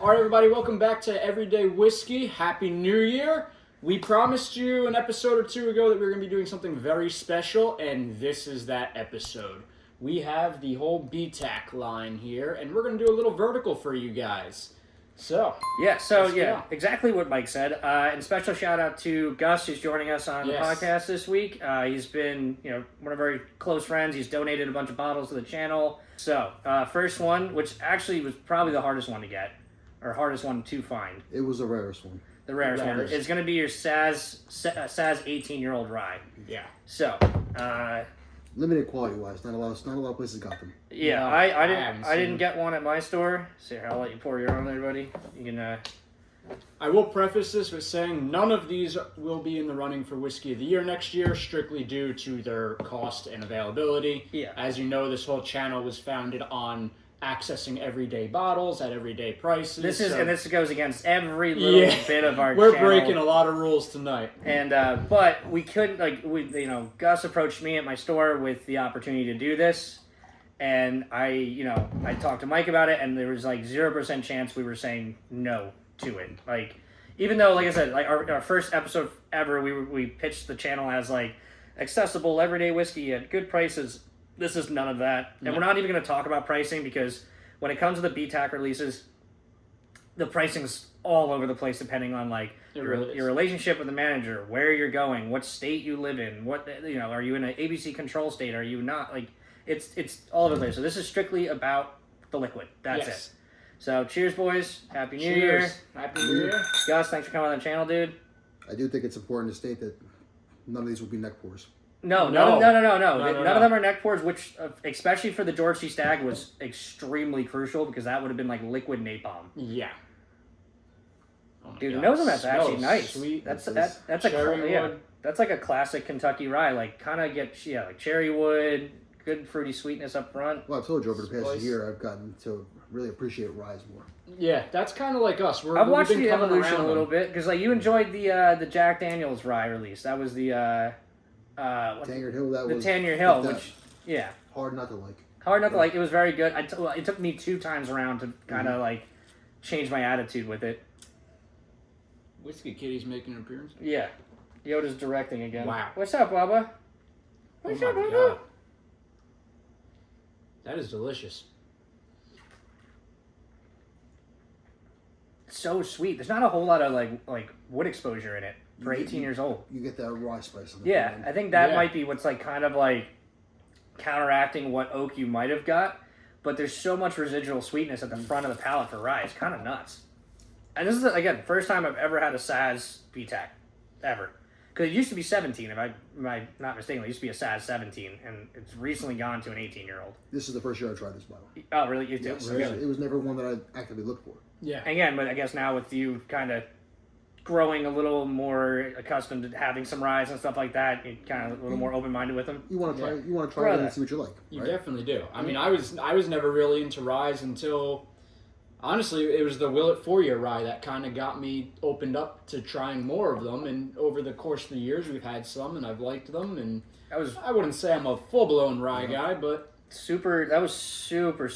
All right, everybody, welcome back to Everyday Whiskey. Happy New Year. We promised you an episode or two ago that we were going to be doing something very special, and this is that episode. We have the whole BTAC line here, and we're going to do a little vertical for you guys. So, exactly what Mike said. And special shout out to Gus, who's joining us on the podcast this week. He's been, one of our very close friends. He's donated a bunch of bottles to the channel. So, first one, which actually was probably the hardest one to get, or hardest one to find. It was the rarest one. The rarest one. It's going to be your Saz 18-year-old rye. Yeah. So, limited quality-wise, not a lot of places got them. Yeah, No, I didn't get one at my store. So here, I'll let you pour your own there, buddy. You can. I will preface this with saying none of these will be in the running for Whiskey of the Year next year, strictly due to their cost and availability. Yeah. As you know, this whole channel was founded on accessing everyday bottles at everyday prices. This goes against every little bit of our We're channel. breaking a lot of rules tonight. And but we couldn't Gus approached me at my store with the opportunity to do this, and I talked to Mike about it, and there was 0% chance we were saying no to it. Even though, like I said, our first episode ever, we pitched the channel as accessible everyday whiskey at good prices. This is none of that. And we're not even going to talk about pricing because when it comes to the BTAC releases, the pricing's all over the place depending on your relationship with the manager, where you're going, what state you live in, are you in an ABC control state, are you not? It's all over the place. So this is strictly about the liquid. That's it. So cheers, boys. Happy New Year. Happy New Year. Gus, thanks for coming on the channel, dude. I do think it's important to state that none of these will be neck pours. No. None of them are neck pours, which, especially for the George C. Stagg, was extremely crucial because that would have been liquid napalm. Yeah. Oh dude, the nose on that's actually nice. Sweet. That's a classic Kentucky rye. Kind of get cherry wood, good fruity sweetness up front. Well, I've told you over the past year, I've gotten to really appreciate ryes more. Yeah, that's kind of like us. I've watched the evolution a little bit because you enjoyed the Jack Daniel's rye release. That was the Tangered Hill. That was the Tangered Hill, hard not to like. Hard not to like. It was very good. It took me 2 times around to kind of change my attitude with it. Whiskey Kitty's making an appearance. Yeah, Yoda's directing again. Wow. What's up, Bubba? What's up, Bubba? God. That is delicious. So sweet. There's not a whole lot of wood exposure in it for 18 years old. You get that rye spice. I think that might be what's counteracting what oak you might have got, but there's so much residual sweetness at the front of the palate for rye. It's kind of nuts. And this is again the first time I've ever had a Saz BTAC, ever. Because it used to be 17, if I'm not mistaken. It used to be a Saz 17, and it's recently gone to an 18-year-old. This is the first year I tried this bottle. Oh, really? You did? Yes, it was never one that I actively looked for. Yeah. Again, but I guess now with you kind of growing a little more accustomed to having some ryes and stuff like that, you're kind of a little more open-minded with them. You want to try it. You want to try it and see what you like. You right? definitely do. I mean, I was never really into ryes until, honestly, it was the Willet 4-year rye that kind of got me opened up to trying more of them. And over the course of the years, we've had some, and I've liked them. And I wouldn't say I'm a full-blown rye guy, but that was super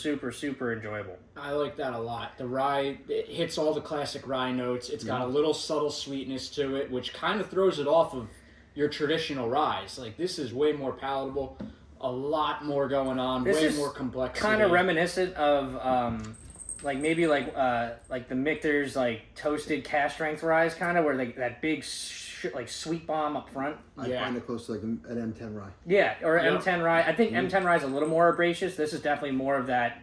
enjoyable. I like that a lot. The rye, it hits all the classic rye notes. It's got a little subtle sweetness to it, which kind of throws it off of your traditional ryes. This is way more palatable, a lot more going on, way more complexity. Kind of reminiscent of maybe the Michter's toasted cast strength ryes, kind of where that big sweet bomb up front. I find it close to an M10 rye. Yeah, or M10 rye. I think M10 rye is a little more herbaceous. This is definitely more of that.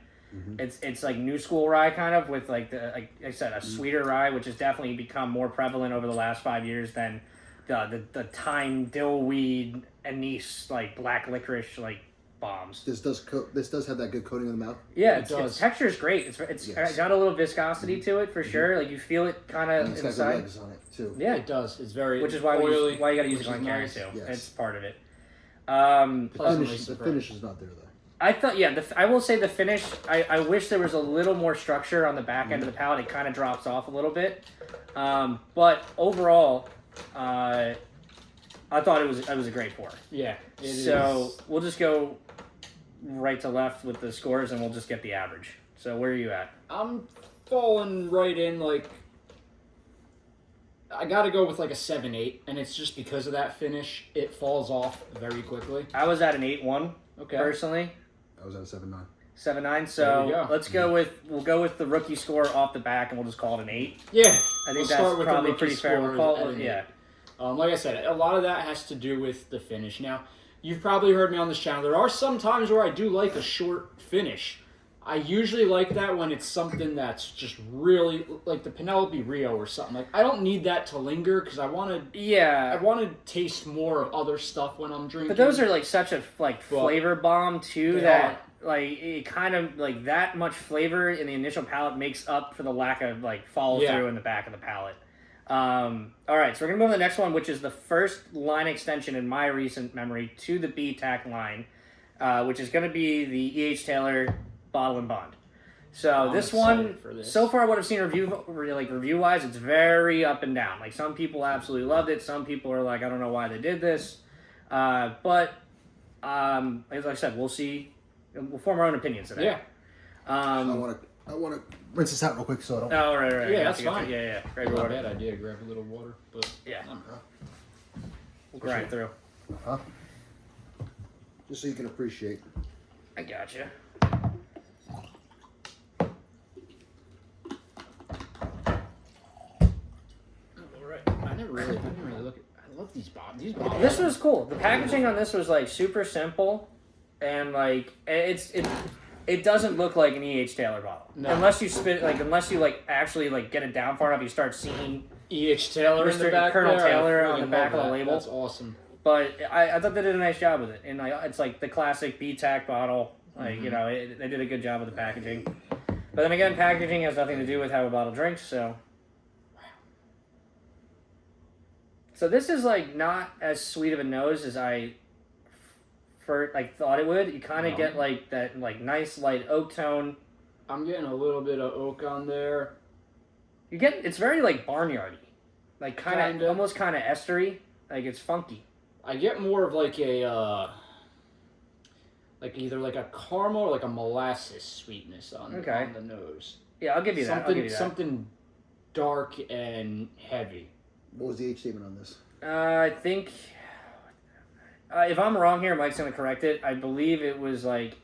It's new school rye kind of with like I said, a sweeter rye, which has definitely become more prevalent over the last 5 years than the thyme, dillweed, anise black licorice bombs. This does have that good coating in the mouth. Yeah, its texture is great. It's got a little viscosity to it for sure. You feel it kind of inside. It's got good legs on it too. Yeah, it does. It's very which is why oily, why you got to use it on carry nice. too. Yes. It's part of it. The finish is not there though. I thought, I will say the finish, I wish there was a little more structure on the back end of the palate. It kind of drops off a little bit. But overall, I thought it was a great pour. Yeah. We'll just go right to left with the scores, and we'll just get the average. So where are you at? I'm falling right in, like, I gotta go with like a 7-8, and it's just because of that finish, it falls off very quickly. I was at an 8-1, Okay. personally. I was at a 7-9. 7-9, There we so go. we'll go with the rookie score off the back, and we'll just call it an 8. Yeah. I think We'll that's start with the probably rookie pretty fair. score We'll call at it, an yeah. 8. Like I said, a lot of that has to do with the finish. Now, you've probably heard me on this channel. There are some times where I do like a short finish. I usually like that when it's something that's just really like the Penelope Rio or something. Like I don't need that to linger because I want to taste more of other stuff when I'm drinking. But those are like such a flavor bomb too that like it kind of like that much flavor in the initial palate makes up for the lack of like follow through in the back of the palate. All right, so we're gonna move on to the next one, which is the first line extension in my recent memory to the BTAC line, which is gonna be the E.H. Taylor Bottle and Bond. So this one, so far what I've seen review wise, it's very up and down. Like some people absolutely loved it. Some people are like, I don't know why they did this. But as I said, we'll see. We'll form our own opinions today. Yeah. I want to rinse this out real quick so I don't. Oh right. Yeah, that's fine. Yeah. Grab Not your a water. bad idea. Grab a little water, but Yeah. I'm We'll grind through. Huh? Just so you can appreciate. I gotcha. I didn't really look at. I love these bottles. These bottles. This was cool. The packaging on this was like super simple, and like it doesn't look like an E.H. Taylor bottle unless you actually like get it down far enough. You start seeing E.H. Taylor in the back Colonel there. Taylor I on the freaking back love of the that. label. That's awesome. But I thought they did a nice job with it, and like it's like the classic BTAC bottle. Like you know, they did a good job with the packaging. But then again, packaging has nothing to do with how a bottle drinks. So this is like not as sweet of a nose as I thought it would. You kind of get like that like nice light oak tone. I'm getting a little bit of oak on there. It's very like barnyardy, like kind of almost kind of estery. Like it's funky. I get more of like a like either like a caramel or like a molasses sweetness on the nose. Yeah, I'll give you that. Something dark and heavy. What was the age statement on this? I think if I'm wrong here, Mike's gonna correct it. I believe it was like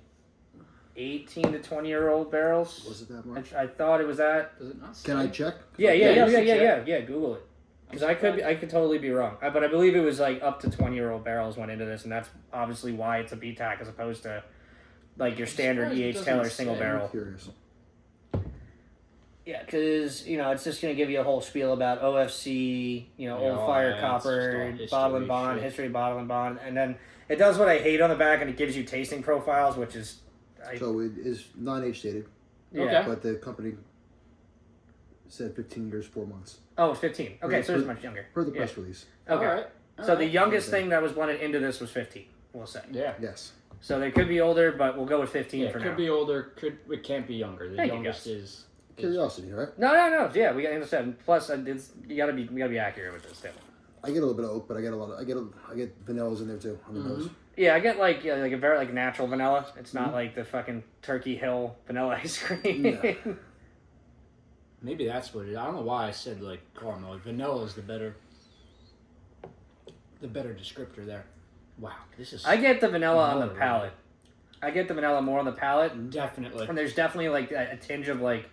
18 to 20-year-old barrels. Was it that much? I thought it was that. Does it not say? Can I check? Yeah. Google it. Because I could totally be wrong. But I believe it was like up to 20-year-old barrels went into this, and that's obviously why it's a BTAC as opposed to like your standard E.H. Taylor single barrel. I'm curious. Yeah, because it's just gonna give you a whole spiel about OFC, Old Fire Copper, Bottle and Bond, history of Bottle and Bond, and then it does what I hate on the back, and it gives you tasting profiles, which is. So it is non-age stated. Yeah. Okay. But the company said 15 years, 4 months. Oh, it's 15. Okay, so it's much younger. Per the press release. Okay. All right. So the youngest thing that was blended into this was 15, we'll say. Yeah. Yes. So they could be older, but we'll go with 15 for now. Could be older. It can't be younger. The Thank you, youngest guys. is. Curiosity, right? No. Yeah, we got to understand. Plus, we gotta be accurate with this too. I get a little bit of oak, but I get vanillas in there too on the nose. Yeah, I get like a very like natural vanilla. It's not like the fucking Turkey Hill vanilla ice cream. Yeah. Maybe that's what it is. I don't know why I said like caramel. Vanilla is the better descriptor there. Wow, this is. I get the vanilla on the Vanilla, palate. I get the vanilla more on the palate, Definitely. and there's definitely like a tinge of like.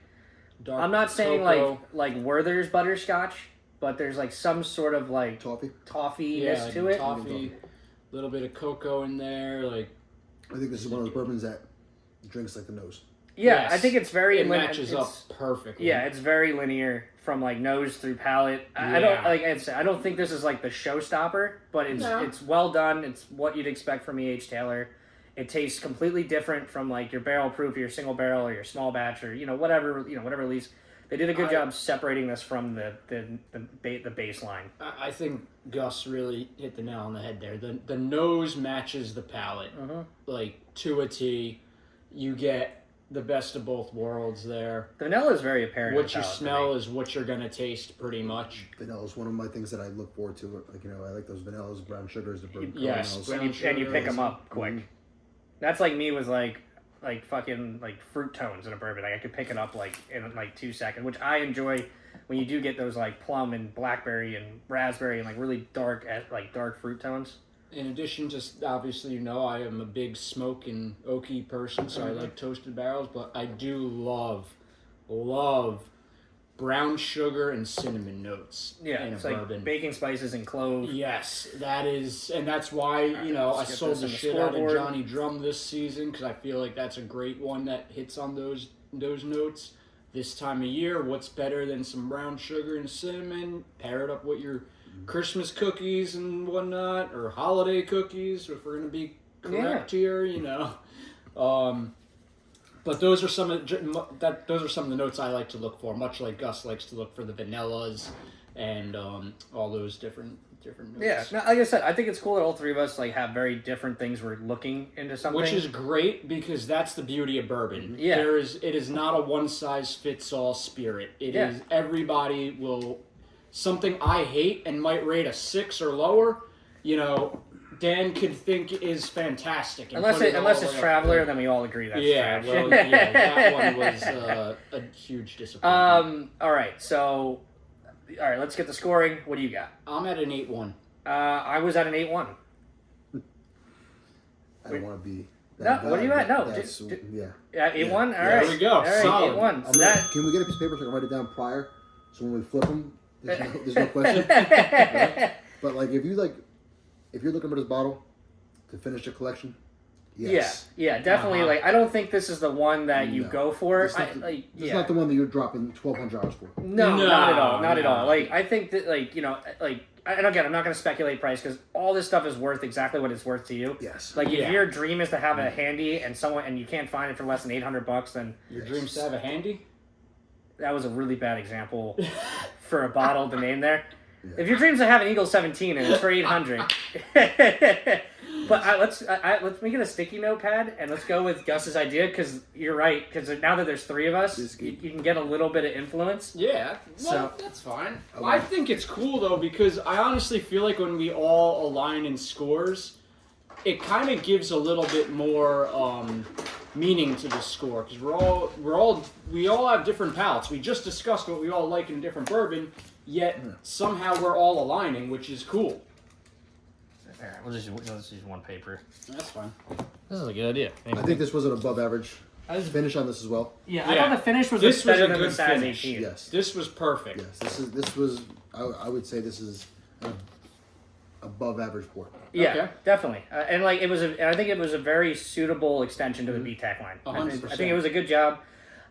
Dark I'm not saying cocoa. like Werther's butterscotch, but there's like some sort of like Toffee. toffiness to it. Toffee, little bit of cocoa in there, like. I think this is one of those bourbons that drinks like the nose. Yeah, Yes. I think it's very It matches up it's- perfectly. Yeah, it's very linear from like nose through palate. I don't I don't think this is like the showstopper, but it's well done. It's what you'd expect from E.H. Taylor. It tastes completely different from like your barrel proof, your single barrel, or your small batch, or whatever release. They did a good job separating this from the baseline. I think Gus really hit the nail on the head there. The nose matches the palate, like to a T. You get the best of both worlds there. The vanilla is very apparent. What you smell is what you're gonna taste, pretty much. Vanilla is one of my things that I look forward to. Like I like those vanillas, brown sugars, the Yes, caramels. brown and you pick them up quick. That's like me with like like fucking like fruit tones in a bourbon. Like I could pick it up like in like 2 seconds, which I enjoy when you do get those like plum and blackberry and raspberry and like really dark fruit tones. In addition to, obviously, I am a big smoke and oaky person, so I like toasted barrels, but I do love brown sugar and cinnamon notes in a it's bourbon. like baking spices and clove. Yes, and that's why, I sold the shit out of Johnny Drum this season, because I feel like that's a great one that hits on those notes. This time of year, what's better than some brown sugar and cinnamon? Pair it up with your Christmas cookies and whatnot, or holiday cookies, if we're going to be correct here, But those are some of the notes I like to look for, much like Gus likes to look for the vanillas and all those different notes. Yeah, no, like I said, I think it's cool that all three of us like have very different things we're looking into something. Which is great because that's the beauty of bourbon. Yeah. It is not a one size fits all spirit. It is everybody will something I hate and might rate a 6 or lower, Dan could think is fantastic. Unless it's Traveler, then we all agree that's trash. That one was a huge disappointment. All right, let's get the scoring. What do you got? I'm at an 8-1. I was at an 8-1. I don't want to be. No, what are you at? No, 8-1. All right, there we go. All right, Solid. 8-1. So Can we get a piece of paper so I can write it down prior? So when we flip them, there's no question. Right? But like if you're looking for this bottle to finish your collection, yes. Yeah, definitely. Like I don't think this is the one that you go for. It's not the one that you're dropping $1,200 for. No, not at all. Not at all. Like I think that and again, I'm not going to speculate price because all this stuff is worth exactly what it's worth to you. Yes. Like if your dream is to have a handy and you can't find it for less than $800, then your dream's to have a handy. That was a really bad example for a bottle to name there. Yeah. If your dream's to have an Eagle 17 and it's for $800, but let's make it a sticky notepad and let's go with Gus's idea because you're right. Because now that there's three of us, you can get a little bit of influence. Yeah, that's fine. I think it's cool though because I honestly feel like when we all align in scores, it kind of gives a little bit more meaning to the score because we all have different palates. We just discussed what we all like in different bourbon, yet somehow we're all aligning, which is cool. All right, we'll just use one paper. That's fine. This is a good idea. I think this was an above average finish on this as well. Yeah, I thought the finish was better than the size 18. Yes, this was perfect. Yes, this was. I would say this is an above average port. Yeah, okay. Definitely. And like I think it was a very suitable extension to the BTAC line. 100%. I think it was a good job.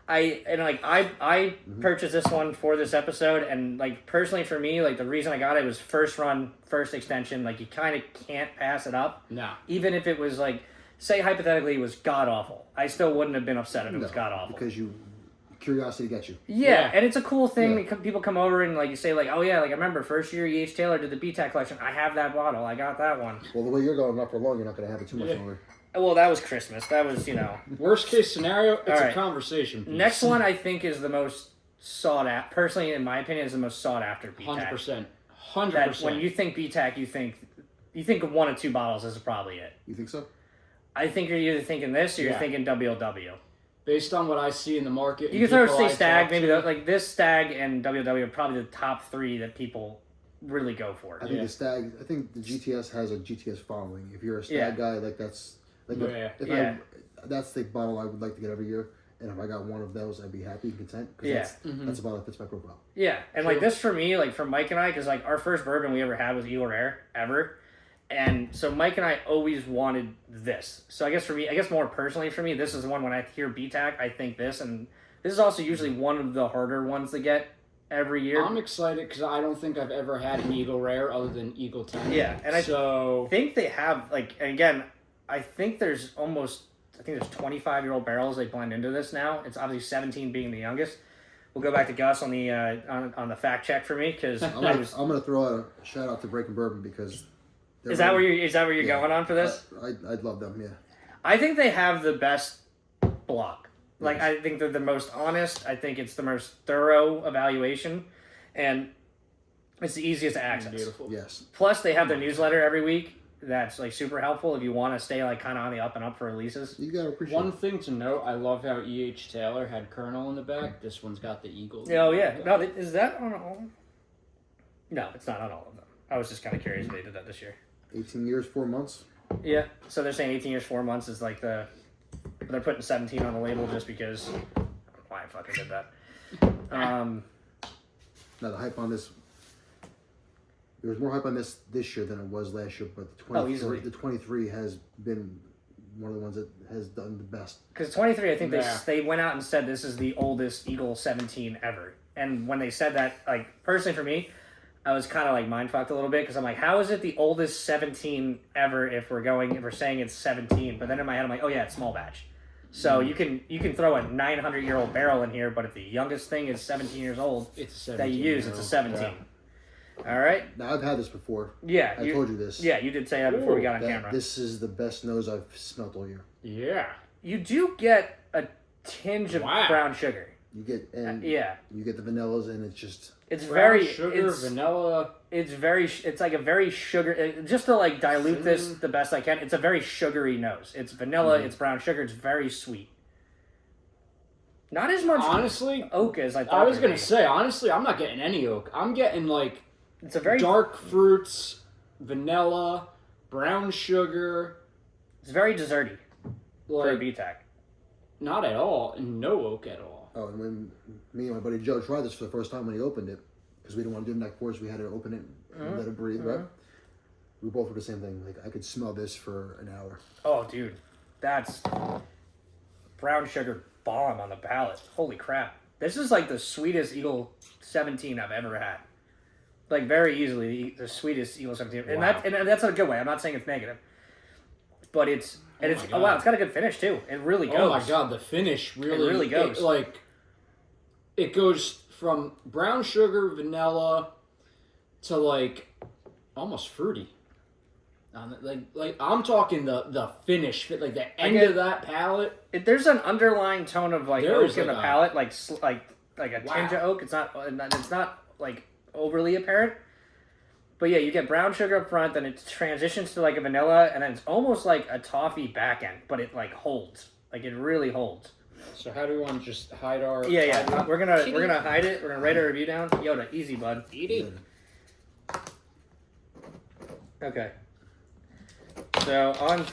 I purchased this one for this episode, and like personally for me, like the reason I got it was first run, first extension. Like you kind of can't pass it up. No. Even if it was like, say hypothetically it was god awful, I still wouldn't have been upset if it was god awful. Because curiosity gets you. Yeah, and it's a cool thing. Yeah. People come over and like you say like, oh yeah, like I remember first year E.H. Taylor did the BTAC collection. I have that bottle. I got that one. Well, the way you're going, not for long, you're not going to have it too much longer. Well, that was Christmas. That was, Worst case scenario, it's a conversation piece. Next one I think is the most sought after. Personally, in my opinion, is the most sought after BTAC. 100%. 100%. When you think BTAC, you think of one of two bottles. This is probably it. You think so? I think you're either thinking this or you're thinking WLW. Based on what I see in the market. You can throw Stag, maybe like this Stag and WLW are probably the top three that people really go for. I think the Stag, I think the GTS has a GTS following. If you're a Stag guy, like that's... that's the bottle I would like to get every year, and if I got one of those, I'd be happy and content. That's a bottle that fits my profile. Yeah, and like this for me, like for Mike and I, because like our first bourbon we ever had was Eagle Rare ever, and so Mike and I always wanted this. So I guess more personally for me, this is the one when I hear BTAC, I think this, and this is also usually one of the harder ones to get every year. I'm excited because I don't think I've ever had an Eagle Rare other than Eagle 10. Yeah, and I think they have like, and again. I think there's 25-year-old barrels they blend into this now. It's obviously 17 being the youngest. We'll go back to Gus on the on the fact check for me because I'm gonna throw out a shout out to Breaking Bourbon because is that where you're going on for this? I'd love them. Yeah, I think they have the best block. Like I think they're the most honest. I think it's the most thorough evaluation, and it's the easiest to access. Beautiful. Yes. Plus they have their newsletter every week. that's like super helpful if you want to stay like kind of on the up and up for releases. You gotta appreciate. One thing to note, I love how E.H. Taylor had Colonel in the back. This one's got the Eagle. Oh yeah, no, is that on all? No, it's not on all of them. I was just kind of curious if they did that this year. 18 years, 4 months. Yeah, so they're saying 18 years, 4 months is like they're putting 17 on the label just because. I don't know why I fucking did that. Now the hype on this. There was more hype on this year than it was last year, but easily. the 23 has been one of the ones that has done the best. Because 23, I think they went out and said this is the oldest Eagle 17 ever. And when they said that, like, personally for me, I was kind of like mind fucked a little bit because I'm like, how is it the oldest 17 ever if we're saying it's 17? But then in my head, I'm like, oh yeah, it's small batch. So you can throw a 900-year-old barrel in here, but if the youngest thing is 17 years old that you use, it's a 17. Yeah. All right. Now I've had this before. Yeah, I told you this. Yeah, you did say that before we got on camera. This is the best nose I've smelt all year. Yeah. You do get a tinge of brown sugar. You get you get the vanillas, and it's brown very sugar, vanilla. It's like a very sugar. Just to like dilute this the best I can. It's a very sugary nose. It's vanilla. It's brown sugar. It's very sweet. Not as much oak as I thought. I was gonna say honestly, I'm not getting any oak. I'm getting like it's a very dark fruits, vanilla, brown sugar. It's very desserty for a Like BTAC. not at all, and no oak at all. Oh, and when me and my buddy Joe tried this for the first time when he opened it, because we didn't want to do neck pours, we had to open it and let it breathe, right? We both were the same thing. Like, I could smell this for an hour. Oh, dude. That's brown sugar bomb on the palate. Holy crap. This is like the sweetest Eagle 17 I've ever had. Like, very easily the sweetest Eagle 17. Wow. And that's a good way. I'm not saying it's negative. But it's wow, it's got a good finish too. It really goes. Oh my god, the finish really goes. It goes from brown sugar, vanilla, to like almost fruity. Like I'm talking the finish, like the end of that palate. There's an underlying tone of like oak in the palate, like a tinge of oak. It's not like overly apparent. But yeah, you get brown sugar up front, then it transitions to like a vanilla, and then it's almost like a toffee back end, but it like holds. Like it really holds. So how do we want to just hide our? Yeah. We're gonna hide it. We're gonna write a review down. Yoda, easy, bud. Eat it. Okay. So on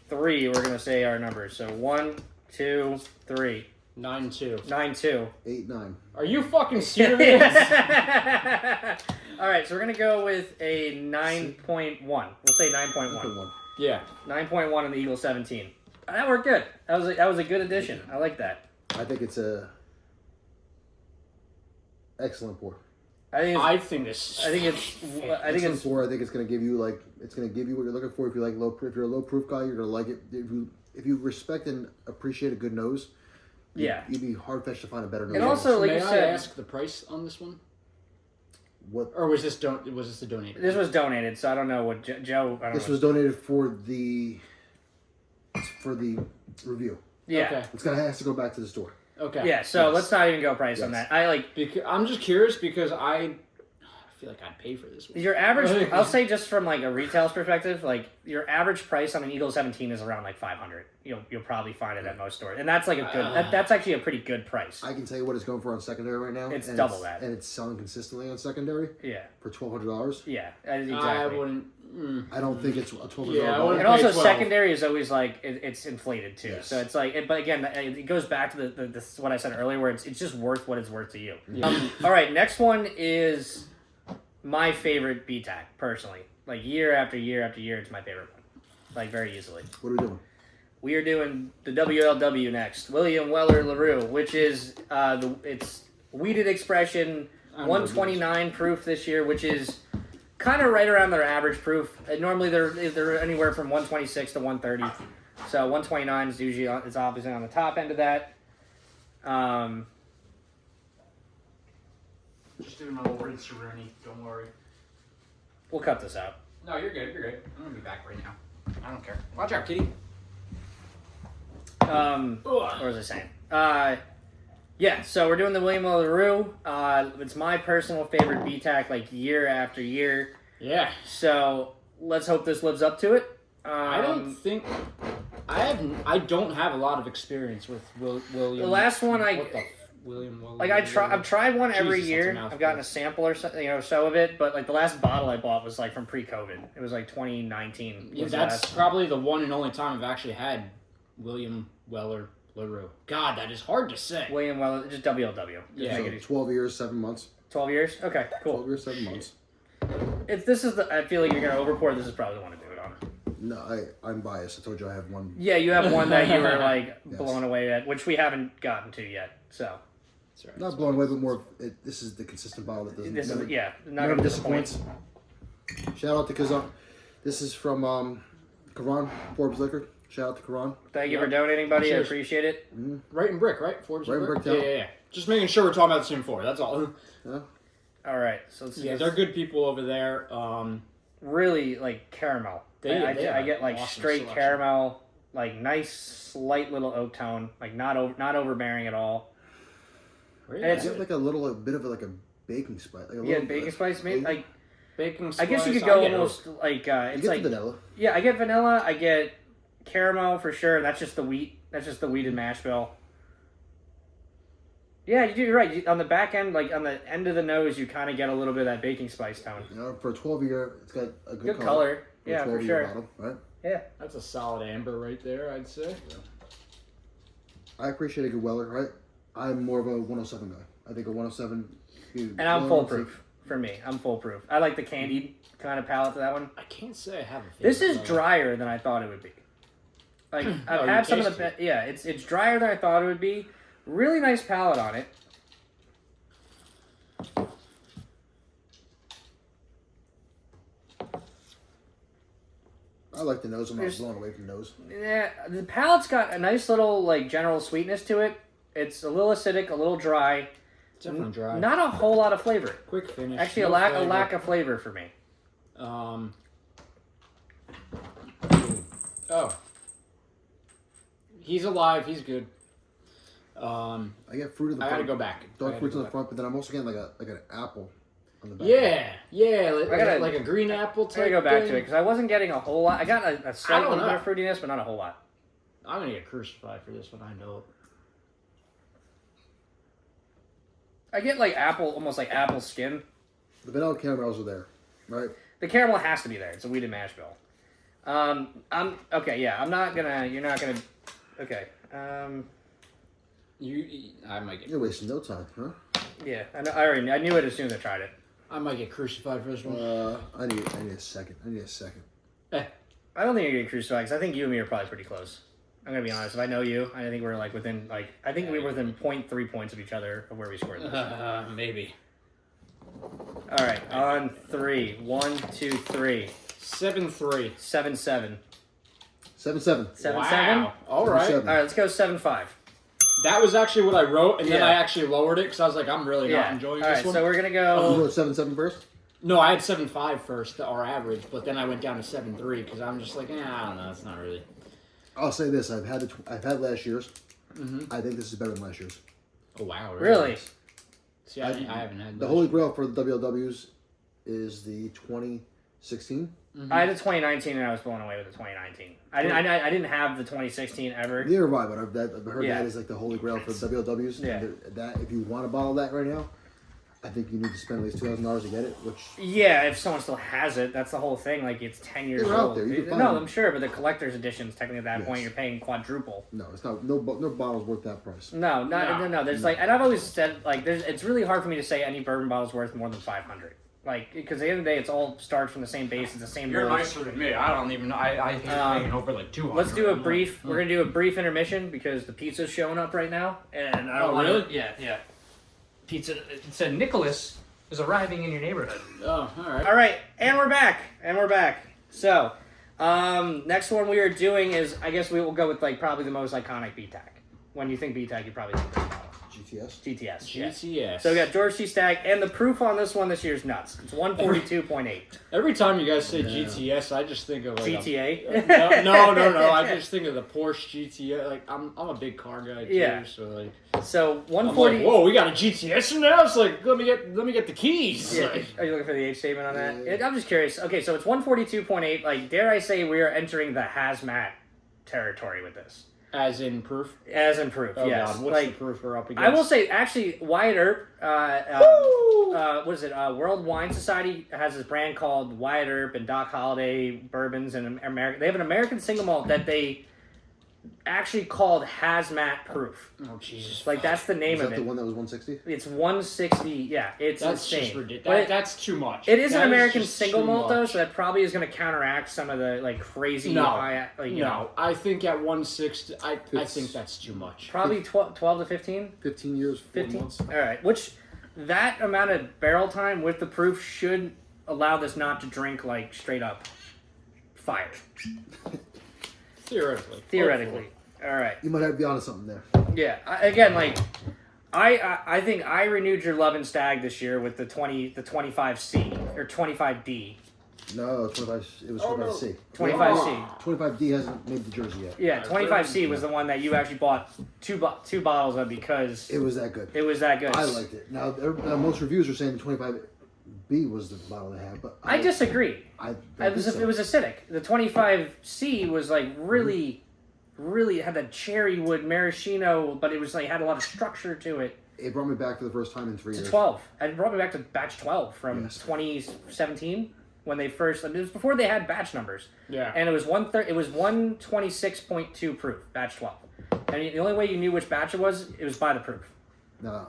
3, we're gonna say our numbers. So 1, 2, 3. 9-2. 9-2. 8-9. Are you fucking serious? All right, so we're gonna go with a 9.1. We'll say 9.1. Yeah. 9.1 on the Eagle 17. That worked good. That was a good addition. I like that. I think it's a excellent pour. I think it's pour. I think it's gonna give you what you're looking for. If you like if you're a low proof guy, you're gonna like it. If you respect and appreciate a good nose, you'd be hard fetched to find a better nose. And also, like may you said, I ask the price on this one? What? Or was this a donated? This was donated, so I don't know what Joe. This was donated for the review. Yeah. Okay. It has to go back to the store. Okay. Yeah. So let's not even go price on that. I'm just curious because I feel like I'd pay for this one. Your average, I'll say, just from like a retail's perspective, like your average price on an Eagle 17 is around like $500. You'll probably find it at most stores, and that's like a good. That's actually a pretty good price. I can tell you what it's going for on secondary right now. It's double that, and it's selling consistently on secondary. Yeah. For $1,200. Yeah, exactly. I wouldn't. I don't think it's a $1,200. Yeah, I wouldn't and also 12. secondary is always like it's inflated too. Yes. So it's like, but again, it goes back to the what I said earlier, where it's just worth what it's worth to you. Yeah. All right, next one is my favorite BTAC personally. Like year after year after year, it's my favorite one. Like very easily. What are we doing? We are doing the WLW next. William Weller LaRue, which is it's weeded expression 129 proof this year, which is kind of right around their average proof. Normally they're anywhere from 126 to 130. So 129 is usually is obviously on the top end of that. Just doing a little rinse Rooney. Don't worry. We'll cut this out. No, you're good. You're good. I'm gonna be back right now. I don't care. Watch out, kitty. What was I saying? Yeah, so we're doing the William LaRue. It's my personal favorite BTAC, like year after year. Yeah. So let's hope this lives up to it. I don't think I don't have a lot of experience with William. The last one William. Like I've tried one every Jesus, year. that's a mouthful. I've gotten a sample or so of it, but like the last bottle I bought was like from pre-COVID. It was like 2019. Yeah, that's probably the one and only time I've actually had William Weller LaRue. God, that is hard to say. William Weller, just WLW. Yeah. So 12 years, 7 months. 12 years. Okay, 12 cool. years, 7 months. If this is I feel like you're gonna overpour. This is probably the one to do it on. No, I'm biased. I told you I have one. Yeah, you have one that you were like Yes. blown away at, which we haven't gotten to yet. So That's right. Not blown away, but more. This is the consistent bottle that doesn't. this never, is not never gonna disappoint. disappoints. Shout out to Kazan. This is from Karan Forbes Liquor. Shout out to Karan. Thank you for donating, buddy. Cheers. I appreciate it. Right in Brick, right? Forbes Right in Brick? Brick, Yeah. Just making sure we're talking about the same four. That's all. Yeah. All right, so Yeah, they're good people over there. really like caramel. They I have get like awesome straight selection. caramel, like nice slight little oak tone, like not overbearing at all. Really? And It's got like a little bit of like a baking spice. Like a Yeah, little, baking spice, maybe. Like baking I spice. guess you could go get almost oak. like You it's get like the vanilla. yeah, I get vanilla, I get caramel for sure. That's just the wheat. That's just the wheated mash bill. Yeah, you're right. On the back end, like on the end of the nose, you kind of get a little bit of that baking spice tone. You know, for a 12-year, it's got a Good color. Yeah, for 12-year sure. bottle, right? Yeah. That's a solid amber right there, I'd say. I appreciate a good Weller, right? I'm more of a 107 guy. I think a 107. And I'm foolproof for me. I'm foolproof. I like the candied kind of palate to that one. I can't say I have a favorite. This is though. drier than I thought it would be. Like I've you had some of the tasted yeah, it's drier than I thought it would be. Really nice palate on it. I like the nose. I'm not blown away from the nose. Yeah, the palate's got a nice little like general sweetness to it. It's a little acidic, a little dry. Definitely dry. Not a whole lot of flavor. Quick finish. Actually, no a flavor. lack of flavor for me. Oh. He's alive. He's good. I get fruit in the I front. gotta go back. Dark fruits in the front, but then I'm also getting like an apple on the back. Yeah, gotta- like a green apple I type gotta go back thing. to it because I wasn't getting a whole lot. I got a slight don't little bit know. of fruitiness, but not a whole lot. I'm gonna get crucified for this one. I know it. I get like apple, almost like apple skin. The vanilla caramels are there, right? The caramel has to be there. It's a wheated mash bill. I'm okay. Yeah, I'm not gonna. You're not gonna. Okay. I might get. You're wasting no time, huh? Yeah, I knew it as soon as I tried it. I might get crucified for this one. I need a second. I don't think you're getting crucified because I think you and me are probably pretty close. I'm gonna be honest. If I know you, I think we're like within like I think we were within 0.3 points of each other of where we scored this. Maybe. All right, on 3. 1, 2, 3. 7-3. 7-7. 7-7. 7-7. Wow. All right. 7-7. All right, let's go 7-5. That was actually what I wrote, and then Yeah. I actually lowered it because I was like, I'm really not Yeah. enjoying All this right, one. so we're gonna You go. go 7-7 first? No, I had 7.5 first, our average, but then I went down to 7.3 because I'm just like, I don't know, it's not really. I'll say this: I've had last year's. I think this is better than last year's. Oh wow, Really? See, I haven't had The holy grail for the WLWs is the 2016. I had the 2019, and I was blown away with the 2019. I didn't have the 2016 ever. Neither have I, but I've heard Yeah. that is like the holy grail for WLWs. Yeah. And that if you want to bottle that right now, I think you need to spend at least $2,000 to get it. Which Yeah, if someone still has it, that's the whole thing. Like it's 10 years They're out old. there. You can find No, them. I'm sure, but the collector's editions technically at that Yes. point you're paying quadruple. no, it's not. No bottle's worth that price. No. There's like, and I've always said like, it's really hard for me to say any bourbon bottle's worth more than 500. Like, because at the end of the day, it's all starts from the same base. It's the same. You're roast. nicer than me. I don't even know. I hate paying over like 200. Let's do a brief. We're gonna do a brief intermission because the pizza's showing up right now, and I don't Oh, want really? to. Yeah. Pizza. It said Nicholas is arriving in your neighborhood. Oh, all right. All right, and we're back. So, next one we are doing is, I guess we will go with like probably the most iconic BTAC. When you think BTAC, you probably think this bottle. GTS. Yeah. GTS. So we got George C. Stagg, and the proof on this one this year is nuts. It's 142.8. Every time you guys say GTS, I just think of like GTA? No. I just think of the Porsche GTS. Like I'm a big car guy too, Yeah. so like. So I'm 140. like, whoa, we got a GTS now. It's like let me get the keys. Yeah. Like, Are you looking for the age statement on that? Yeah. I'm just curious. Okay, so it's 142.8. Like, dare I say we are entering the hazmat territory with this? as in proof. As in proof, Oh yes. God, what's Like, the proof we're up against? I will say, actually, Wyatt Earp, what is it? World Wine Society has this brand called Wyatt Earp and Doc Holliday bourbons, and American. They have an American single malt that they actually called hazmat proof. Oh Jesus! Like that's the name Is of that it. the one that was 160? It's 160. Yeah, it's That's insane. just ridiculous. But That's too much. it is That an American just single too malt though, much. so that probably is going to counteract some of the like crazy high. Like, you know, I think at 160, I It's- think that's too much. probably 12 to 15. 15 years, 4 15? months. All right, which that amount of barrel time with the proof should allow this not to drink like straight up fire. Theoretically. Theoretically. All right. You might have to be onto something there. Yeah. I think I renewed your love and stag this year with the 25C or 25D. No, 25. It was Oh, 25C. 25C. 25D hasn't made the jersey yet. Yeah, 25C was the one that you actually bought two bottles of because It was that good. it was that good. I liked it. Now, most reviews are saying the 25B was the bottle they had, but I disagree. it was It was acidic. The 25C was like really had that cherry wood maraschino, but it was like had a lot of structure to it. It brought me back for the first time in 3 To years. 12. It brought me back to batch 12 from Yes. 2017 when they first. It was before they had batch numbers, Yeah. and it was 126.2 proof, batch 12. And the only way you knew which batch it was by the proof. Now,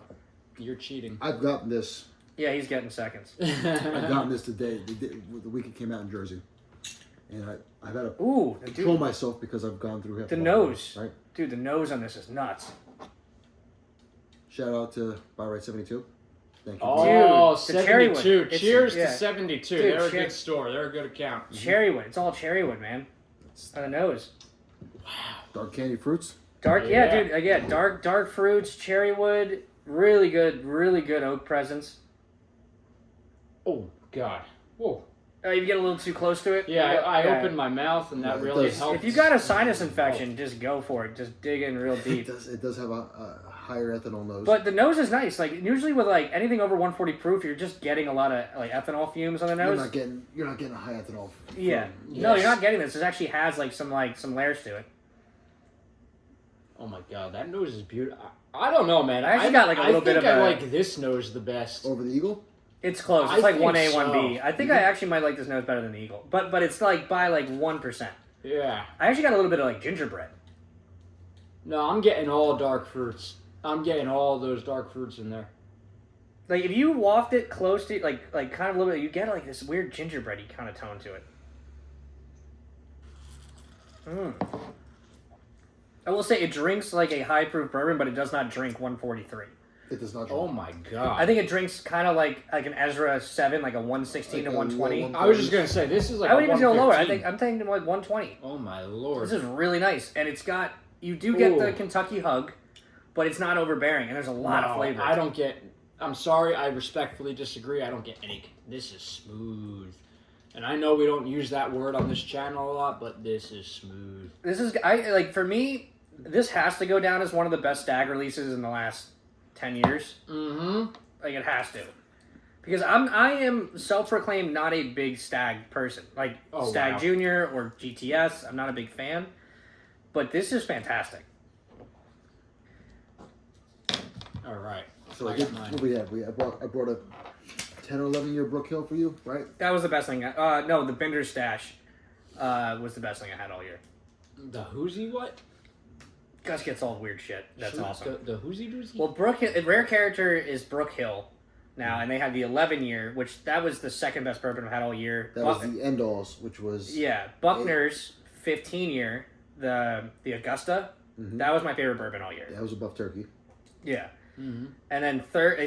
You're cheating. I've gotten this. Yeah, he's getting seconds. I've gotten this today, the week it came out in Jersey, and I've had to Ooh, control dude, myself because I've gone through half the a bottle, nose. Right. Dude, the nose on this is nuts. Shout out to Buy Right 72. Thank you. Oh, Dude, the cherry wood. 72. It's- Cheers yeah. to 72. Dude, They're a cher- good store. They're a good account. Cherrywood. It's all cherrywood, man. On the nose. Dark candy fruits. Dark, Yeah. dude. Again, dark fruits, cherrywood. Really good oak presence. Oh, God. Whoa. You get a little too close to it. Yeah, I Yeah. opened my mouth, and that Yeah, it really does. helped. If you got a sinus infection, just go for it. Just dig in real It deep. does have a higher ethanol nose. But the nose is nice. Like usually with like anything over 140 proof, you're just getting a lot of like ethanol fumes on the you're nose. not getting a high ethanol. Yeah. Yes. No, you're not getting this. It actually has like some layers to it. Oh, my God. That nose is beautiful. I don't know, man. I actually got, like, a little bit of I a- like this nose the best. Over the Eagle. It's close. I It's like think 1A, so. 1B. I think I actually might like this nose better than the Eagle. But it's like by like 1%. Yeah. I actually got a little bit of like gingerbread. No, I'm getting all dark fruits. I'm getting all those dark fruits in there. Like if you waft it close to like kind of a little bit, you get like this weird gingerbready kind of tone to it. I will say it drinks like a high proof bourbon, but it does not drink 143. It does not. Oh, my God. I think it drinks kind of like an Ezra 7, like a 116 Like to a 120. low I was just going to say, this is like I would a even go lower. 115. I'm thinking like 120. Oh, my Lord. This is really nice, and it's got you do get the Ooh. Kentucky hug, but it's not overbearing, and there's a lot of flavor. I don't get. I'm sorry. I respectfully disagree. I don't get any. This is smooth, and I know we don't use that word on this channel a lot, but this is smooth. This is for me. This has to go down as one of the best stag releases in the last 10 years. Mm-hmm. Like it has to, because I am self-proclaimed not a big stag person. Like Oh, Stag wow. Junior or GTS, I'm not a big fan. But this is fantastic. All right. So I got mine. what we have? I brought a 10 or 11 year Brook Hill for you, right? That was the best thing. No, the Binder Stash was the best thing I had all year. The whoozy what? Gus gets all weird shit. That's awesome. The whoozy doozy? Well, Brook Hill, rare character is Brook Hill now, and they had the 11 year, which that was the second best bourbon I've had all year. That was the End Alls, which was Yeah, Buckner's 15 year, the Augusta. That was my favorite bourbon all year. that was a Buff Turkey. Yeah. Mm-hmm. And then third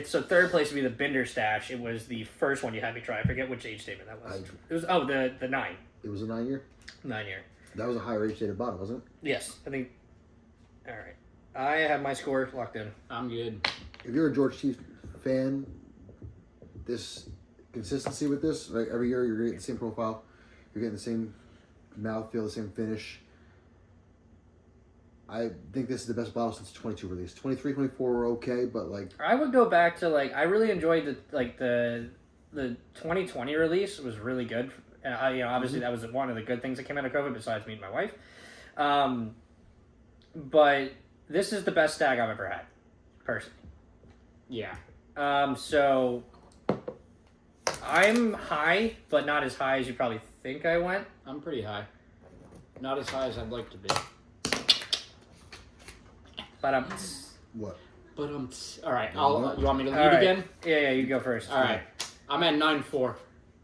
place would be the Binder Stash. It was the first one you had me try. I forget which age statement that was. It was the 9 It was a 9 year. 9 year. That was a higher age dated bottle, wasn't it? Yes, I think. All right. I have my score locked in. I'm good. If you're a George Chiefs fan, this consistency with this, like every year you're getting the same profile, you're getting the same mouthfeel, the same finish. I think this is the best bottle since 22 release. 23, 24 were okay, but like I would go back to I really enjoyed the 2020 release was really good. And obviously that was one of the good things that came out of COVID besides meeting my wife. But this is the best stag I've ever had, personally. Yeah. So I'm high, but not as high as you probably think I went. I'm pretty high. Not as high as I'd like to be. But what? But all right. You want me to lead right. again? Yeah, you go first. All right. I'm at 9-4.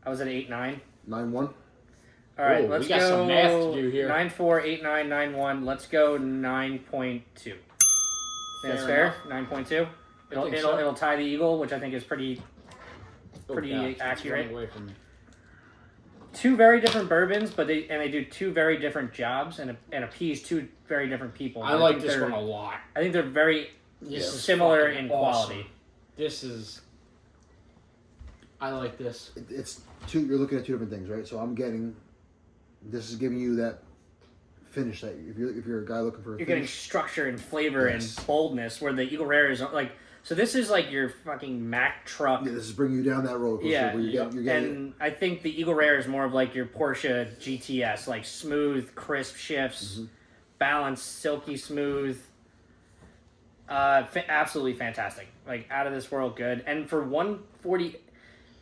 I was at 8-9. 9-1. All right, Ooh, let's we got go. some math to do here. 9-4, 8-9, 9-1. Let's go 9.2. That's fair. 9.2. It'll tie the Eagle, which I think is pretty accurate. Away from me. Two very different bourbons, but they do two very different jobs and appease two very different people. I like this one a lot. I think they're very similar in quality. I like this. It's two. You're looking at two different things, right? So this is giving you that finish that if you're a guy looking for. You're getting structure and flavor and boldness, where the Eagle Rare is like. So this is like your fucking Mack truck. Yeah, this is bringing you down that roller coaster. Yeah, where you're getting I think the Eagle Rare is more of like your Porsche GTS, like smooth, crisp shifts, balanced, silky smooth. Absolutely fantastic. Like out of this world good. And for 140,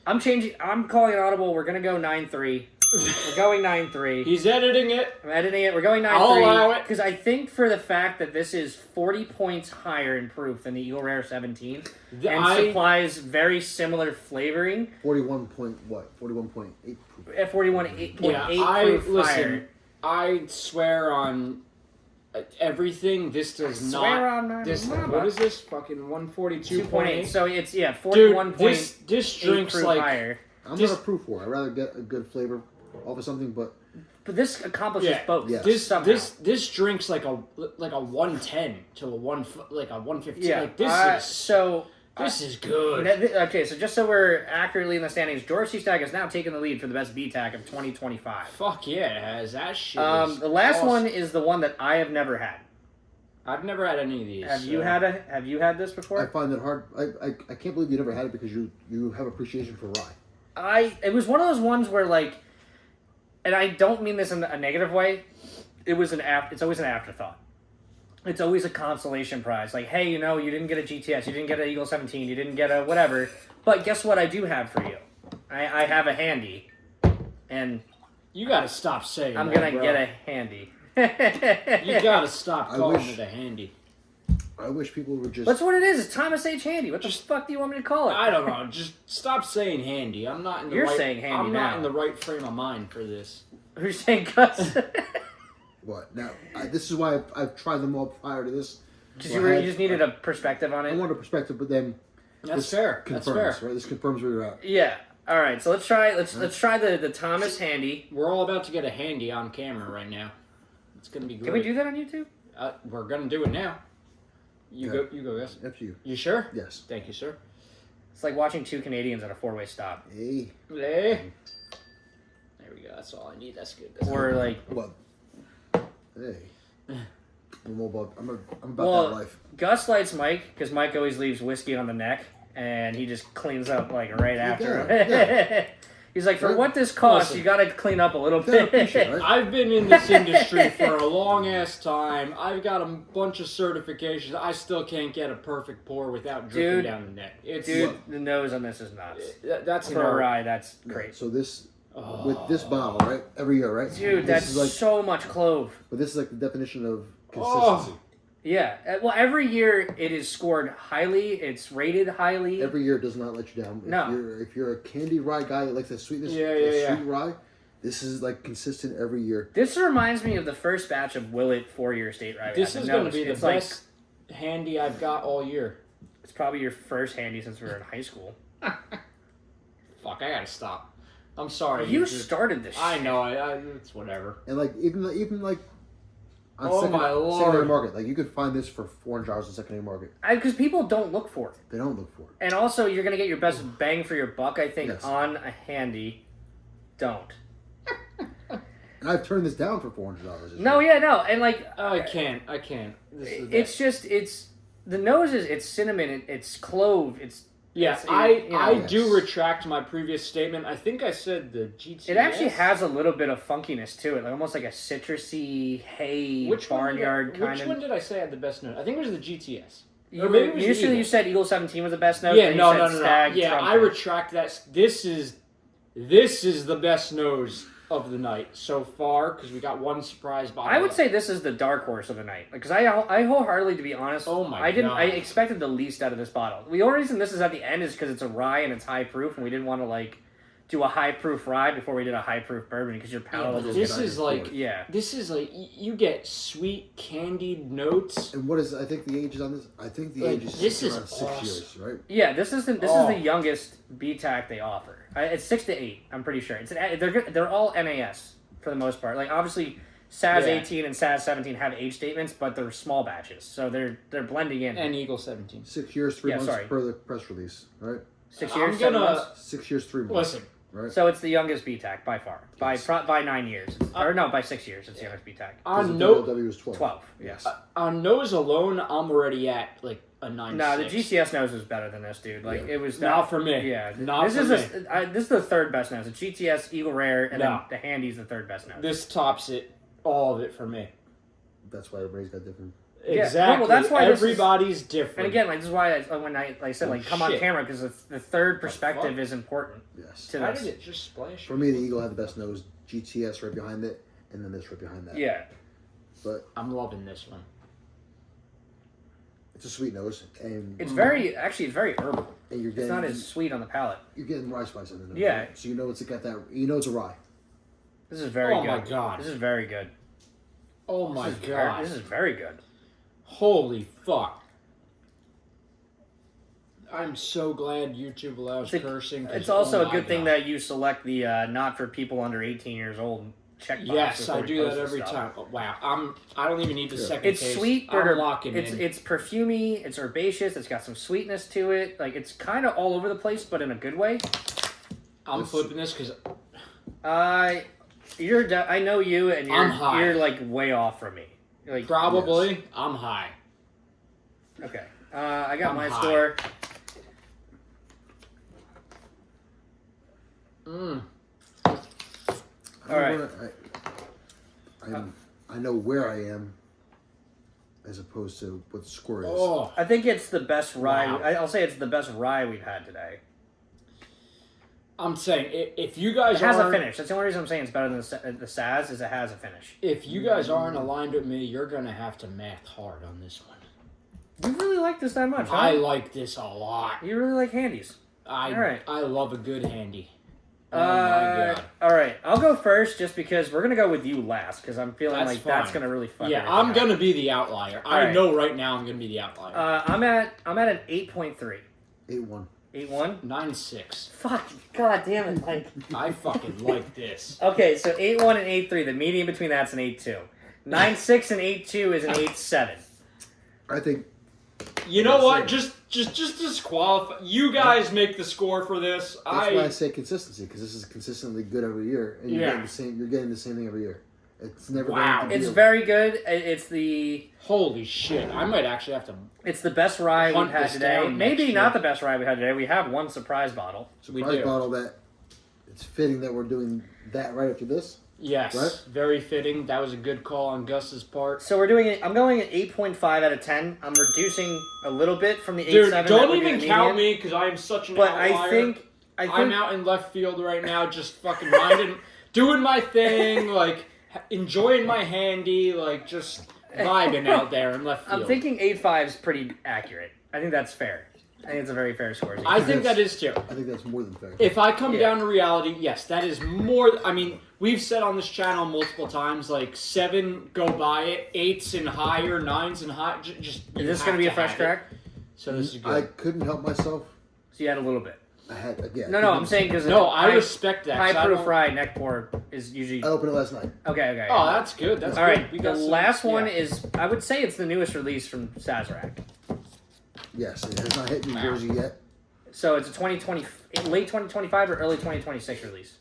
I'm calling it audible. We're gonna go 9.3. We're going 9.3. He's editing it. I'm editing it. We're going 9.3. I'll allow it. Because I think for the fact that this is 40 points higher in proof than the Eagle Rare 17 supplies very similar flavoring. 41 point what? 41.8 proof. At 41.8 proof higher. I swear on everything. This does not. Swear on my mama. What is this? Fucking 142.8. So it's 41.8 Dude, this drinks proof like higher. I'm not a proof whore. I'd rather get a good flavor off of something, but this accomplishes both. Yes. This drinks like a 110 to a 115. Yeah. Like this is good. Okay, so just so we're accurately in the standings, George C. Stagg has now taken the lead for the best BTAC of 2025. Fuck yeah, it has. That shit The last one is the one that I have never had. I've never had any of these. Have you had this before? I find it hard. I can't believe you never had it because you have appreciation for rye. It was one of those ones where and I don't mean this in a negative way. It's always an afterthought. It's always a consolation prize. Like, hey, you didn't get a GTS, you didn't get an Eagle 17, you didn't get a whatever. But guess what I do have for you? I have a handy. And you gotta stop saying I'm that, gonna bro. get a handy. You gotta stop calling it a handy. I wish people would just... That's what it is. It's Thomas H. Handy. What the fuck do you want me to call it? I don't know. Just stop saying handy. I'm not in the You're right... saying handy I'm now. not in the right frame of mind for this. Who's saying Gus? What? Now, this is why I've tried them all prior to this. You just needed a perspective on it? I want a perspective, but then... That's fair. Confirms, That's fair. right? This confirms where you're at. Yeah. All right. So let's try the Thomas Handy. We're all about to get a handy on camera right now. It's gonna be great. Can we do that on YouTube? We're gonna do it now. You go, guys. Up to you. You sure? Yes. Thank you, sir. It's like watching two Canadians at a four-way stop. Hey. There we go. That's all I need. That's good. What? Hey. I'm about that life. Gus likes Mike because Mike always leaves whiskey on the neck, and he just cleans up right after. Yeah. He's like, for what this costs, Listen, you got to clean up a little bit. Right? I've been in this industry for a long ass time. I've got a bunch of certifications. I still can't get a perfect pour without dripping down the neck. The nose on this is nuts. That's for a rye. That's great. So this with this bottle, right? Every year, right? Dude, that's so much clove. But this is like the definition of consistency. Yeah. Well, every year it is scored highly. It's rated highly. Every year does not let you down. If you're a candy rye guy that likes that sweetness, sweet rye, this is like consistent every year. This reminds me of the first batch of Willet 4-year state rye. This is going to be the best handy I've got all year. It's probably your first handy since we were in high school. Fuck, I gotta stop. I'm sorry. You started this shit. I know. It's whatever. And like even like On Oh my lord! Secondary market, like you could find this for $400 on secondary market. Because people don't look for it. They don't look for it. And also, you're going to get your best bang for your buck, I think, Yes. on a handy. Don't. And I've turned this down for $400. No, yeah, no. And like... I can't. It's just, the nose it's cinnamon, it's clove, Yeah, I do retract my previous statement. I think I said the GTS. It actually has a little bit of funkiness to it, like almost like a citrusy hay barnyard kind of. Which one did I say had the best note? I think it was the GTS. Usually you said Eagle 17 was the best note. Yeah, no. Stag, Yeah, Trumpet. I retract that. This is the best nose of the night so far because we got one surprise bottle. I would say this is the dark horse of the night because I wholeheartedly, to be honest, I expected the least out of this bottle. The only reason this is at the end is because it's a rye and it's high proof, and we didn't want to do a high proof rye before we did a high proof bourbon because your palate will This is like you get sweet candied notes. And what is I think the age is on this? I think the age is around 6 years, right? Yeah, this is the youngest BTAC they offer. It's 6 to 8. I'm pretty sure. They're all NAS for the most part. Like obviously, SAS 18 and SAS 17 have age statements, but they're small batches, so they're blending in. And Eagle 17. 6 years, 3 months per the press release, right? 6 years, 7 months. 6 years, 3 months. Listen. Right. So it's the youngest BTAC by far. Yes. By 9 years. Or no, by 6 years it's the youngest BTAC. On W was 12. 12, yes. On nose alone, I'm already at like a 9.6. No, the GTS nose was better than this, dude. Like it was not for me. Yeah, this is the third best nose. The GTS, Eagle Rare, and then the Handy's the third best nose. This tops it, all of it for me. That's why everybody's got different. Exactly. Well, that's why everybody's different. And again, this is why when I said come on camera because the third perspective is important. Yes. To How this. did it just splash? For me, the Eagle had the best nose. GTS right behind it, and then this right behind that. Yeah. But I'm loving this one. it's a sweet nose, and It's very herbal. And you're getting, it's not as sweet on the palate. You're getting rye spice in the nose. Yeah. Right? So you know it's got that. You know it's a rye. This is very good. Oh my god. This is very good. Oh my god. This is very good. Holy fuck. I'm so glad YouTube allows cursing. It's also a good thing that you select the not for people under 18 years old checkbox. Yes, I do that every time. Oh, wow, I don't even need the second It's taste. sweet, I'm locking in. It's perfumey, it's herbaceous, it's got some sweetness to it. Like it's kind of all over the place, but in a good way. I'm flipping this because I know you, and I'm high. You're like way off from me. Like probably yes. I'm high. Okay, I got my high. score. All right. I know where I am, as opposed to what the score is. Oh, I think it's the best rye. Wow. I'll say it's the best rye we've had today. I'm saying if you guys It has a aren't- finish. That's the only reason I'm saying it's better than the SAS. Is it has a finish. If you guys aren't aligned with me, you're gonna have to math hard on this one. You really like this that much? Huh? I like this a lot. You really like handies. All right. I love a good handy. Oh my god. All right, I'll go first just because we're gonna go with you last because I'm feeling That's that's fine. gonna really fuck. Yeah, everything I'm up. gonna be the outlier. I right. know right now I'm gonna be the outlier. I'm at an 8.3. 8-1. 8.1. 9.6. Fuck. God damn it, Mike. I fucking like this. Okay, so 8.1 and 8.3. The median between that's an 8.2. 9.6 and 8.2 is an 8.7. I think. You know what? Just disqualify. You guys make the score for this. That's why I say consistency, because this is consistently good every year, and you're getting the same. You're getting the same thing every year. It's never. Wow. Going to It's be very good. It's the. Holy shit! I might actually have to. It's the best rye we've Hunt had this today. down Maybe next not year. the best rye we had today. We have one surprise bottle. We surprise do. bottle that. It's fitting that we're doing that right after this. Yes, Right? very fitting. That was a good call on Gus's part. So we're doing it. I'm going at 8.5 out of 10. I'm reducing a little bit from the 8.7. Dude, that don't we're even doing count median. me because I am such an But outlier. I think I'm out in left field right now, just fucking minding, doing my thing, like enjoying my handy, like just vibing out there in left field. I'm thinking 8.5 is pretty accurate. I think that's fair. I think it's a very fair score. I think that is too. I think that's more than fair. If I come down to reality, yes, that is more. I mean, we've said on this channel multiple times, like 7 go by it, 8s and higher, 9s and high. Just Is this going to be a fresh crack? So this is good. I couldn't help myself. So you had a little bit. I had again. No, I'm saying because I respect that. High proof rye neck pour is usually. I opened it last night. Okay. Oh, that's good. That's all good. right. The last one is, I would say, it's the newest release from Sazerac. Yes, it has not hit New Jersey yet. So it's a late 2025 or early 2026 release.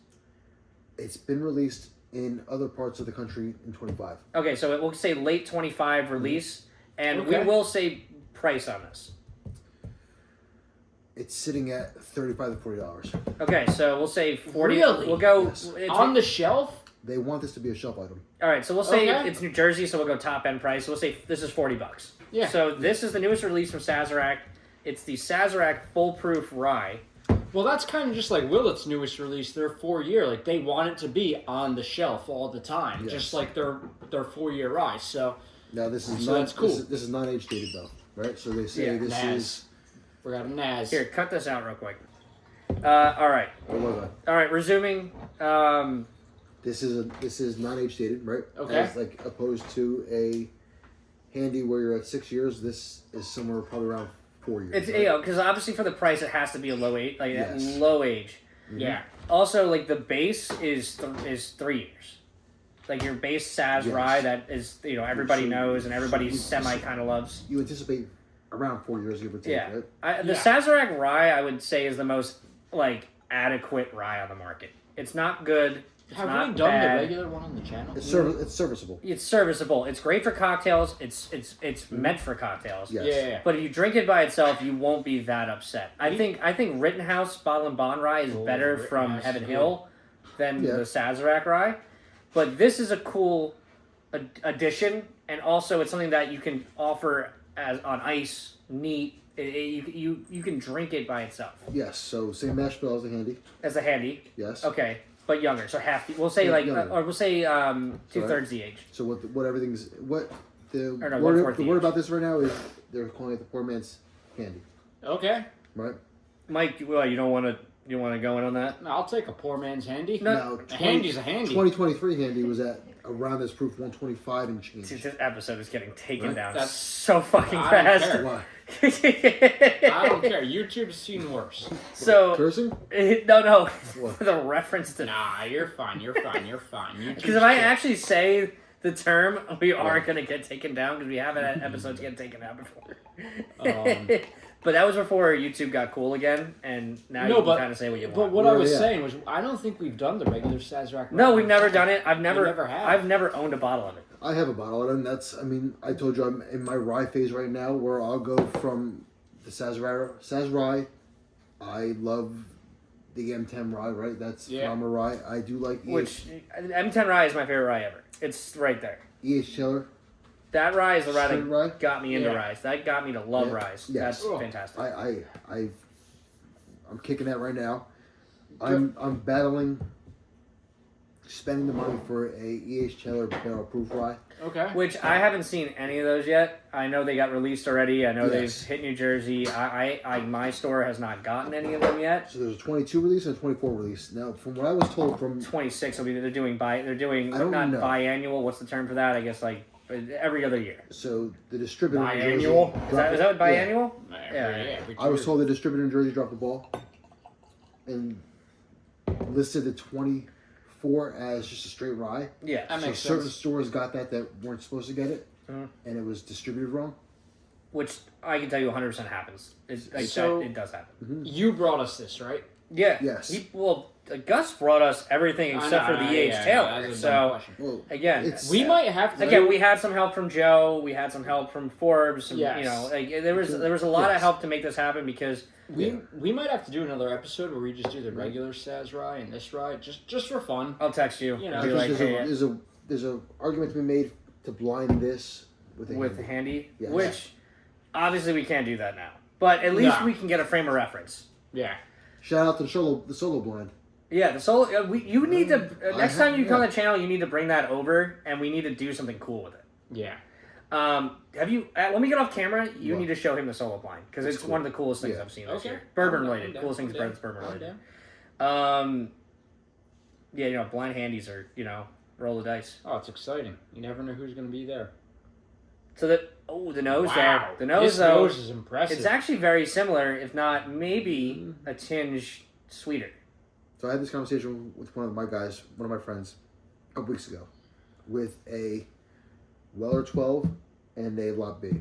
It's been released in other parts of the country in 25. Okay, so it will say late 25 release, and we will say price on this. It's sitting at $35 to $40. Okay, so we'll say 40. Really? We'll go Yes. On the shelf? They want this to be a shelf item. All right, so we'll say it's New Jersey, so we'll go top end price. So we'll say this is $40. Yeah. So this is the newest release from Sazerac. It's the Sazerac Foolproof Rye. Well, that's kind of just like Willet's newest release, their 4-year. Like, they want it to be on the shelf all the time, just like their 4-year rye. So now this is that's cool. This is non-age dated though, right? So they say this Naz. is. Forgot a Naz. Here, cut this out real quick. All right. Where was I? All right, resuming. This is non-age dated, right? Okay. As, like opposed to a handy where you're at 6 years. This is somewhere probably around 4 years. It's right? because obviously for the price it has to be a low age, like Yes. low age. Yeah. Also, like the base is 3 years. Like your base Saz rye that is everybody knows and everybody semi kind of loves. You anticipate around 4 years, give or take, right? The Sazerac rye I would say is the most like adequate rye on the market. It's not good. It's Have not we done bad. the regular one on the channel? It's serviceable. It's serviceable. It's great for cocktails. It's meant for cocktails. Yes. Yeah. But if you drink it by itself, you won't be that upset. I think Rittenhouse Bottle and Bond Rye is better from Rittenhouse, Heaven yeah. Hill than the Sazerac Rye. But this is a cool addition, and also it's something that you can offer as on ice, neat. You can drink it by itself. Yes. So same mash bill as the handy. As a handy. Yes. Okay, but younger. So half. We'll say or we'll say 2/3 the age. So what everything's what the Or no, word, 1/4 the the word age. about this right now is they're calling it the poor man's handy, Okay. right? Mike, well, you don't want to go in on that? No, I'll take a poor man's handy. No. A handy's a handy. 2023 handy was at around this proof 125 and change. Dude, this episode is getting taken Right? down That's- so fucking I don't fast. care. Why? I don't care. YouTube's seen worse. So Cursing? no, What? the reference to Nah, you're fine. You're fine. You're fine. because if I actually say the term, we are gonna get taken down because we haven't had episodes get taken down before. But that was before YouTube got cool again, and now you can kind of say what you want. But what I was saying was, I don't think we've done the regular Sazerac. No, we've never done it. I've never have. I've never owned a bottle of it. I have a bottle of it, and that's, I mean, I told you I'm in my rye phase right now where I'll go from the Saz rye. I love the M10 rye, right? That's from a rye. I do like Which M10 rye is my favorite rye ever. It's right there. E.H. Taylor. That rye is the rye that Rye? got me into ryes. That got me to love ryes. Yes. That's fantastic. I'm kicking that right now. I'm battling spending the money for a E.H. Taylor barrel proof rye. Okay. Which I haven't seen any of those yet. I know they got released already. I know they've hit New Jersey. My store has not gotten any of them yet. So there's a 22 release and a 24 release. Now, from what I was told from 26 will be they're doing I don't not know. biannual. What's the term for that? I guess like every other year. so the distributor in Jersey Biannual? Is that dropped- biannual? Yeah. I was told the distributor in Jersey dropped the ball and listed the 24 as just a straight rye. Yeah. That So makes certain sense. stores got that weren't supposed to get it, Mhm. and it was distributed wrong. Which I can tell you 100% happens. It does happen. You brought us this, right? Yeah. Yes. Gus brought us everything except for the E.H. Taylor. That's a dumb So question. Well, again, it's We might have to. again, we had some help from Joe. We had some help from Forbes. And, Yes. You know, like there was a lot of help to make this happen because we might have to do another episode where we just do the regular Saz rye and this rye just for fun. I'll text you. You know, and be because like, hey, there's a argument to be made to blind this with a with handy. handy, Yes. which obviously we can't do that now. But at least No. we can get a frame of reference. Yeah. Shout out to the solo blind. Yeah, the solo. You need to next I time you have- come on the channel, you need to bring that over, and we need to do something cool with it. Yeah. Have you? When we get off camera, you What? need to show him the solo blind because it's cool. one of the coolest things Yeah. I've seen this Okay. year. Bourbon I'm related, down, coolest things I'm down. that's bourbon I'm related. down. Yeah, you know, blind handies are roll the dice. Oh, it's exciting. You never know who's going to be there. So the nose Wow. though. The nose this though. nose is impressive. It's actually very similar, if not maybe a tinge sweeter. So I had this conversation with one of my friends, a couple weeks ago, with a Weller 12 and a Lot B.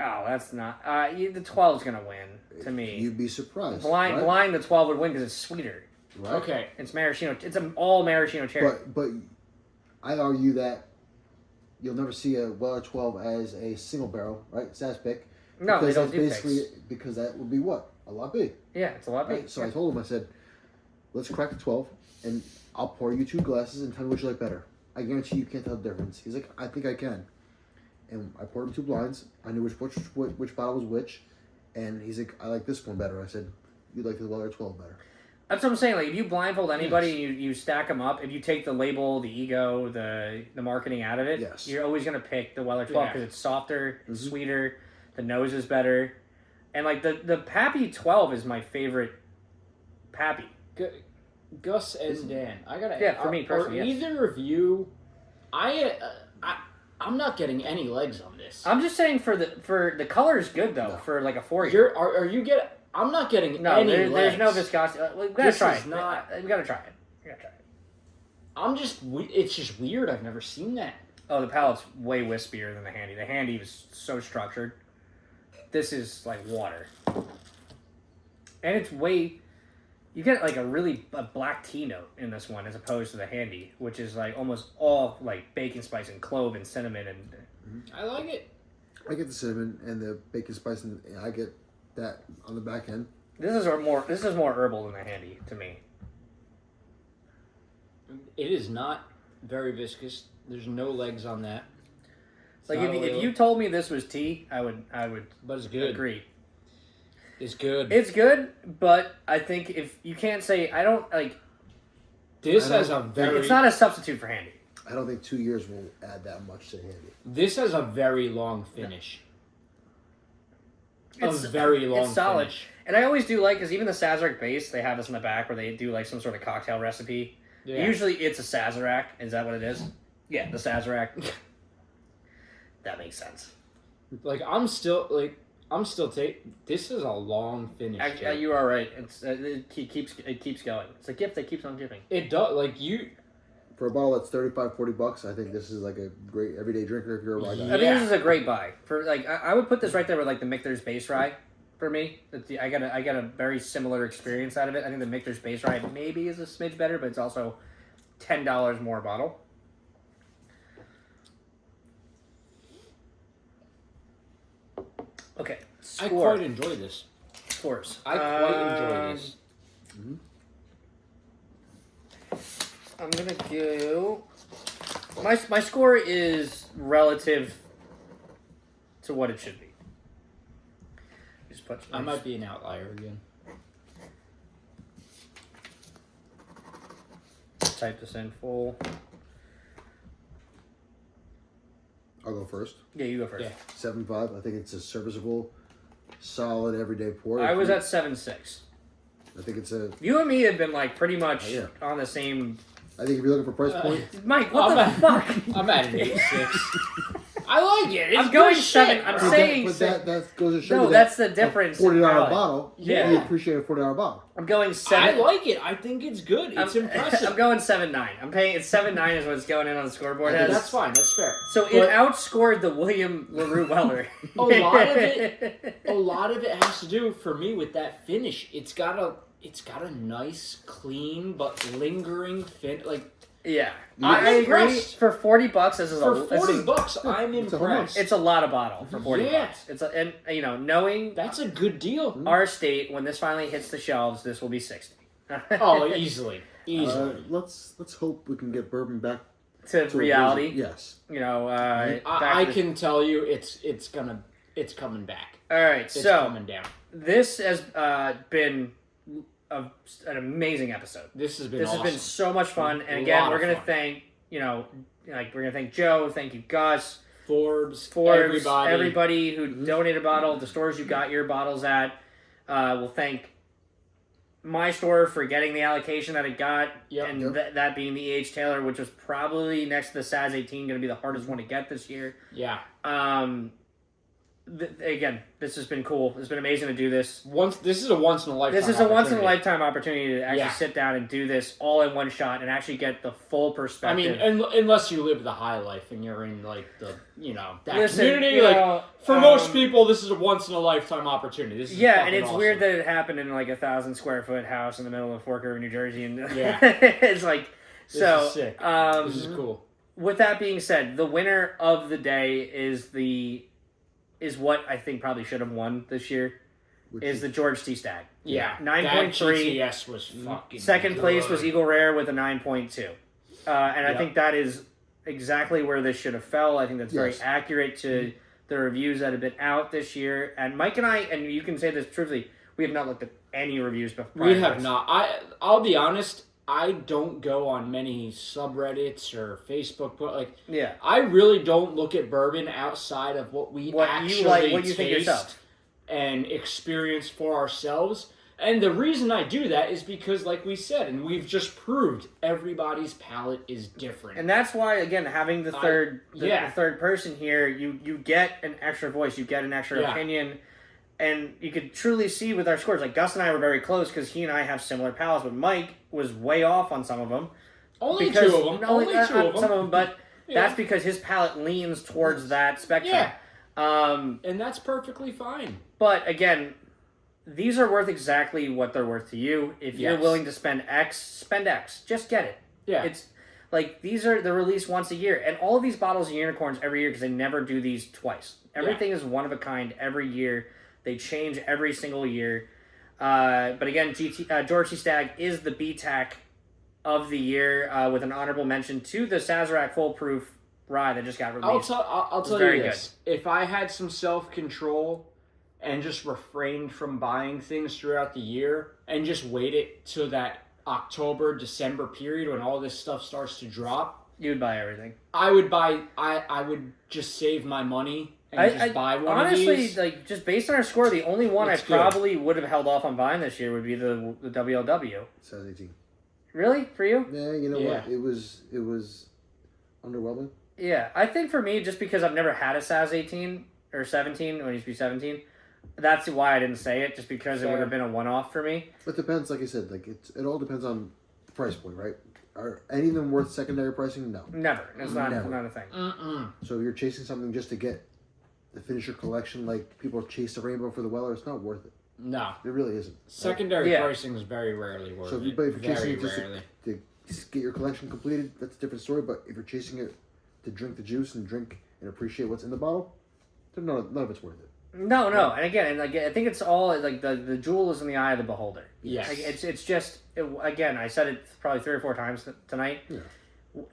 Oh, that's not. The 12 is gonna win to me. You'd be surprised. Blind, right? the 12 would win because it's sweeter. Right? Okay. It's maraschino. It's an all maraschino cherry. But I argue that you'll never see a Weller 12 as a single barrel, right? Sass pick. No, they don't do basically picks. because that would be what? A Lot B. Yeah, it's a lot bigger. Right? So I told him, I said, let's crack the 12 and I'll pour you 2 glasses and tell me which you like better. I guarantee you can't tell the difference. He's like, I think I can. And I poured him 2 blinds. I knew which bottle was which. And he's like, I like this one better. I said, you like the Weller 12 better. That's what I'm saying. Like, if you blindfold anybody and you stack them up, if you take the label, the ego, the marketing out of it, Yes. you're always going to pick the Weller 12 because it's softer, it's sweeter, the nose is better. And, like, the Pappy 12 is my favorite Pappy. Gus and Dan, I gotta. Yeah, for me personally, Are yes. either of you? I'm not getting any legs on this. I'm just saying for the color is good, though, for, like, a 4-year. Are you getting? I'm not getting No, any there's legs. no viscosity. We've got to This try is it. not- We got to try it. It's just weird. I've never seen that. Oh, the palette's way wispier than the handy. The handy was so structured. This is like water. And it's way... You get like a black tea note in this one as opposed to the handy, which is like almost all like bacon spice and clove and cinnamon and... I like it. I get the cinnamon and the bacon spice, and I get that on the back end. This is more herbal than the handy to me. It is not very viscous. There's no legs on that. It's Like not if you told me this was tea, I would but it's good. agree. It's good. It's good, but I think if you can't say I don't like This has a very. it's not a substitute for handy. I don't think 2 years will add that much to handy. This has a very long finish. It's very long. It's solid. Finish. And I always do like, because even the Sazerac base, they have this in the back where they do like some sort of cocktail recipe. Yeah. Usually it's a Sazerac. Is that what it is? Yeah, the Sazerac. That makes sense. Like I'm still taking. This is a long finish. Actually, you are right. It keeps going. It's a gift that keeps on giving. It does. Like you. For a bottle that's $35-$40, I think this is like a great everyday drinker if you're a rye guy. I think this is a great buy. For like, I would put this right there with like the Michter's base rye. For me, I got a very similar experience out of it. I think the Michter's base rye maybe is a smidge better, but it's also $10 more a bottle. Okay, I score. quite enjoy this. Scores. I quite enjoy this. I'm gonna do my score is relative to what it should be. Just put. I might be an outlier again. Type this in full. I'll go first. Yeah, you go first. Yeah. 7.5. I think it's a serviceable, solid everyday pour. I was at 7.6. I think it's a. You and me have been like pretty much Yeah. on the same. I think if you're looking for price point, Mike, what the fuck? I'm at an 8.6. I like it. It's I'm going good 7. shit, I'm bro. saying. that goes to show No, you that's that the difference. $40 in palate. bottle. Yeah. You appreciate a $40 bottle. I'm going I 7. like it. I think it's good. It's impressive. I'm going 7.9. I'm paying. It's 7.9 is what's going in on the scoreboard. Okay, As. That's fine. That's fair. So But it outscored the William LaRue Weller. a lot of it has to do for me with that finish. It's got a nice, clean but lingering fin. Like Yeah, I'm I agree. impressed. For $40, this is for a $40, I'm it's a home run. impressed. It's a lot of bottle for $40. Yeah. And knowing That's a good deal. our state, when this finally hits the shelves, this will be 60. Oh, easily. Let's hope we can get bourbon back to to reality. Yes. I can tell you, it's coming back. All right, It's so coming down. this has been an amazing episode. This has been This awesome. has been so much fun, and A again, lot we're of gonna fun. thank we're gonna thank Joe, thank you Gus, Forbes, everybody who donated a bottle, the stores you got your bottles at. We'll thank my store for getting the allocation that it got, Yep. and that being the E.H. Taylor, which was probably next to the SAS 18 going to be the hardest one to get this year. Yeah. Again, this has been cool. It's been amazing to do this. This is a once in a lifetime. This is a once in a lifetime opportunity to actually Yeah. sit down and do this all in one shot and actually get the full perspective. I mean, unless you live the high life and you're in like the that community. you Like know, for most people, this is a once in a lifetime opportunity. This is yeah, and fucking it's awesome. weird that it happened in like 1,000 square foot house in the middle of Fork River, New Jersey, and Yeah. it's like This so. is sick. This is cool. With that being said, the winner of the day is what I think probably should have won this year. Is the George T. Stag. Yeah, 9.3. That GTS was fucking. Second place good. was Eagle Rare with a 9.2. And I think that is exactly where this should have fell. I think that's very accurate to the reviews that have been out this year. And Mike and I, and you can say this truthfully, we have not looked at any reviews before. We have not. I'll be honest. I don't go on many subreddits or Facebook, but I really don't look at bourbon outside of what we actually what you taste think yourself and experience for ourselves. And the reason I do that is because, like we said, and we've just proved, everybody's palate is different. And that's why, again, having the third person here, you get an extra voice, you get an extra opinion. And you could truly see with our scores, like Gus and I were very close because he and I have similar palates, but Mike was way off on some of them. Only two of them. Only two of them. Some of them, but that's because his palate leans towards that spectrum. Yeah. And that's perfectly fine. But again, these are worth exactly what they're worth to you. If you're willing to spend X, spend X. Just get it. Yeah. It's like they're released once a year, and all of these bottles are unicorns every year because they never do these twice. Everything is one of a kind every year. They change every single year. But again, George T. Stag is the BTAC of the year with an honorable mention to the Sazerac Full Proof Rye that just got released. I'll tell you this. If I had some self-control and just refrained from buying things throughout the year and just waited till that October, December period when all this stuff starts to drop, you would buy everything. I would just save my money and just buy one of these. Honestly, like just based on our score, the only one I probably would have held off on buying this year would be the WLW. Size 18. Really? For you? Yeah, you know what? It was underwhelming. Yeah, I think for me, just because I've never had a SAS 18 or 17 when it used to be 17, that's why I didn't say it. Just because it would have been a one-off for me. It depends, like I said, like it all depends on the price point, right? Are any of them worth secondary pricing? No. Never. It's not a thing. So if you're chasing something just to get the finisher collection, like people chase the rainbow for the Weller, it's not worth it. No. It really isn't. Secondary pricing is very rarely worth it. So if you're chasing it just to get your collection completed, that's a different story. But if you're chasing it to drink the juice and drink and appreciate what's in the bottle, then none of it's worth it. No. And again, I think it's all like the jewel is in the eye of the beholder. Yes. Like, it's just, again, I said it probably 3 or 4 times tonight. Yeah.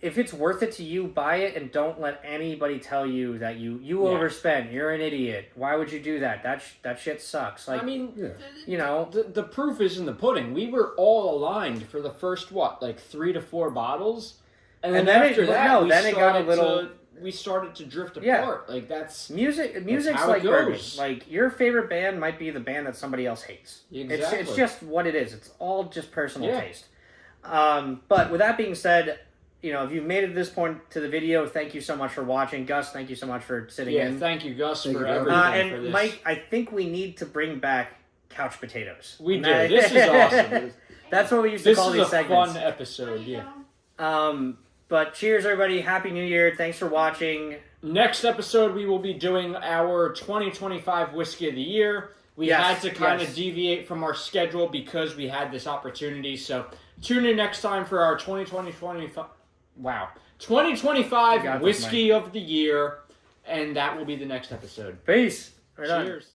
If it's worth it to you, buy it and don't let anybody tell you that you overspent. You're an idiot. Why would you do that? That shit sucks. Like, I mean, you know, the proof is in the pudding. We were all aligned for the first 3 to 4 bottles, and then after we started to drift apart. Yeah. Like that's music's how like it bourbon. goes. Like your favorite band might be the band that somebody else hates. Exactly. It's just what it is. It's all just personal taste. But with that being said, you know, if you've made it to this point to the video, thank you so much for watching. Gus, thank you so much for sitting in. Thank you, Gus, for everything. everything. And for this. Mike, I think we need to bring back couch potatoes. We do. This is awesome. That's what we used to call these segments. This is a fun episode. Yeah. But cheers, everybody. Happy New Year. Thanks for watching. Next episode, we will be doing our 2025 Whiskey of the Year. We had to kind of deviate from our schedule because we had this opportunity. So tune in next time for our 2025 Whiskey of the Year, and that will be the next episode. Peace. Cheers.